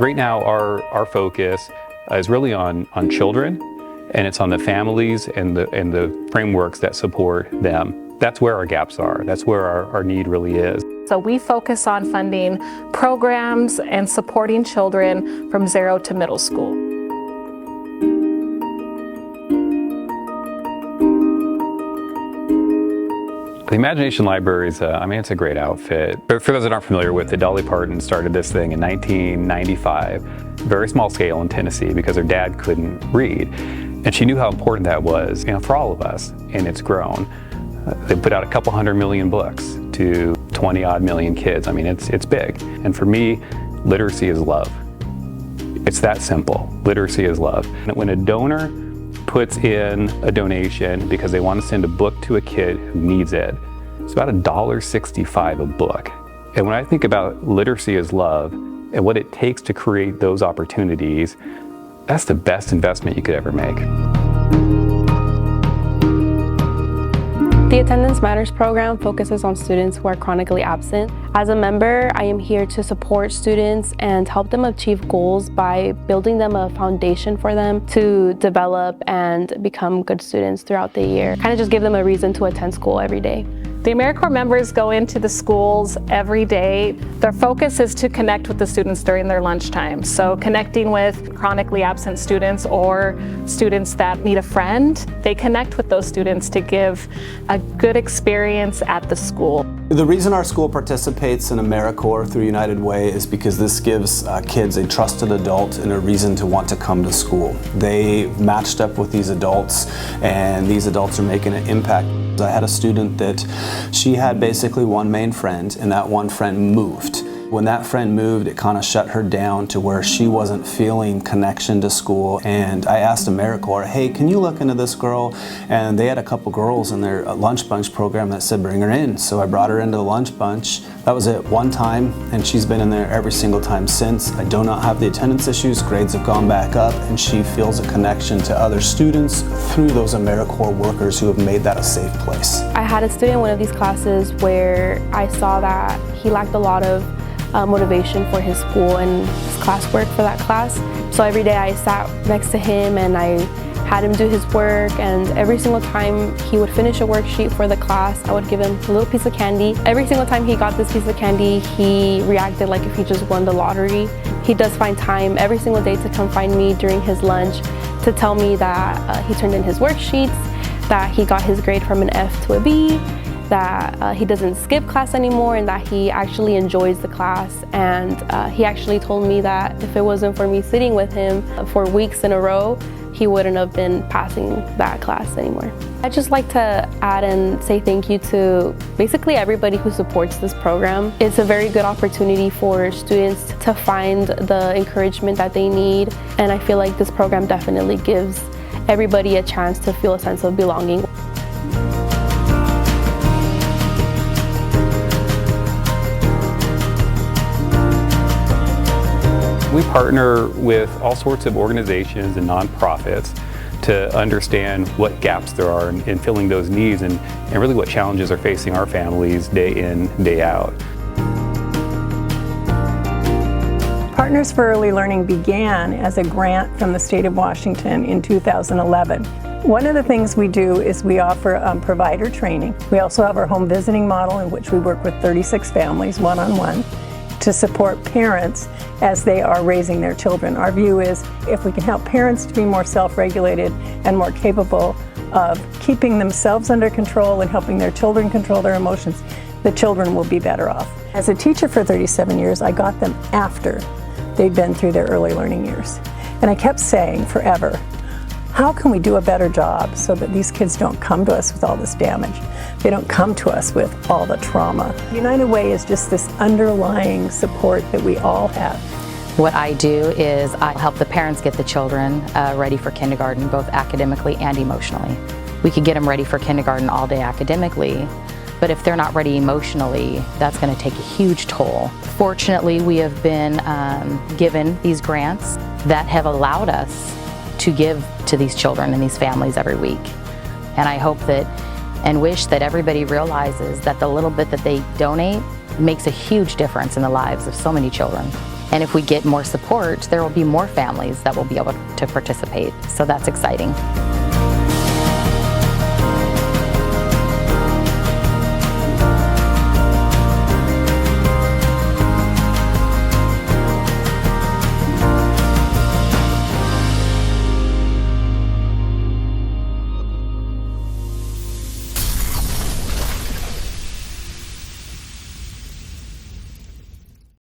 Right now, our focus is really on children, and it's on the families and the frameworks that support them. That's where our gaps are. That's where our need really is. So we focus on funding programs and supporting children from 0 to middle school. The Imagination Library is, it's a great outfit. But for those that aren't familiar with it, Dolly Parton started this thing in 1995, very small scale in Tennessee because her dad couldn't read. And she knew how important that was, for all of us, and it's grown. They put out a couple 100 million books to 20-odd million kids. It's big. And for me, literacy is love. It's that simple. Literacy is love. When a donor puts in a donation because they want to send a book to a kid who needs it, it's about $1.65 a book. And when I think about literacy as love and what it takes to create those opportunities, that's the best investment you could ever make. The Attendance Matters program focuses on students who are chronically absent. As a member, I am here to support students and help them achieve goals by building them a foundation for them to develop and become good students throughout the year. Kind of just give them a reason to attend school every day. The AmeriCorps members go into the schools every day. Their focus is to connect with the students during their lunchtime. So connecting with chronically absent students or students that need a friend, they connect with those students to give a good experience at the school. The reason our school participates in AmeriCorps through United Way is because this gives kids a trusted adult and a reason to want to come to school. They matched up with these adults, and these adults are making an impact. I had a student that she had basically one main friend, and that one friend moved. When that friend moved, it kind of shut her down to where she wasn't feeling connection to school. And I asked AmeriCorps, hey, can you look into this girl? And they had a couple girls in their lunch bunch program that said bring her in. So I brought her into the lunch bunch. That was it, one time, and she's been in there every single time since. I do not have the attendance issues, grades have gone back up, and she feels a connection to other students through those AmeriCorps workers who have made that a safe place. I had a student in one of these classes where I saw that he lacked a lot of motivation for his school and his classwork for that class. So every day I sat next to him and I had him do his work, and every single time he would finish a worksheet for the class, I would give him a little piece of candy. Every single time he got this piece of candy, he reacted like if he just won the lottery. He does find time every single day to come find me during his lunch to tell me that he turned in his worksheets, that he got his grade from an F to a B, that he doesn't skip class anymore, and that he actually enjoys the class. And he actually told me that if it wasn't for me sitting with him for weeks in a row, he wouldn't have been passing that class anymore. I'd just like to add and say thank you to basically everybody who supports this program. It's a very good opportunity for students to find the encouragement that they need, and I feel like this program definitely gives everybody a chance to feel a sense of belonging. We partner with all sorts of organizations and nonprofits to understand what gaps there are in filling those needs and really what challenges are facing our families day in, day out. Partners for Early Learning began as a grant from the state of Washington in 2011. One of the things we do is we offer provider training. We also have our home visiting model, in which we work with 36 families one-on-one to support parents as they are raising their children. Our view is if we can help parents to be more self-regulated and more capable of keeping themselves under control and helping their children control their emotions, the children will be better off. As a teacher for 37 years, I got them after they'd been through their early learning years. And I kept saying forever, how can we do a better job so that these kids don't come to us with all this damage? They don't come to us with all the trauma. United Way is just this underlying support that we all have. What I do is I help the parents get the children ready for kindergarten, both academically and emotionally. We could get them ready for kindergarten all day academically, but if they're not ready emotionally, that's going to take a huge toll. Fortunately, we have been given these grants that have allowed us to give to these children and these families every week. And I hope that and wish that everybody realizes that the little bit that they donate makes a huge difference in the lives of so many children. And if we get more support, there will be more families that will be able to participate. So that's exciting.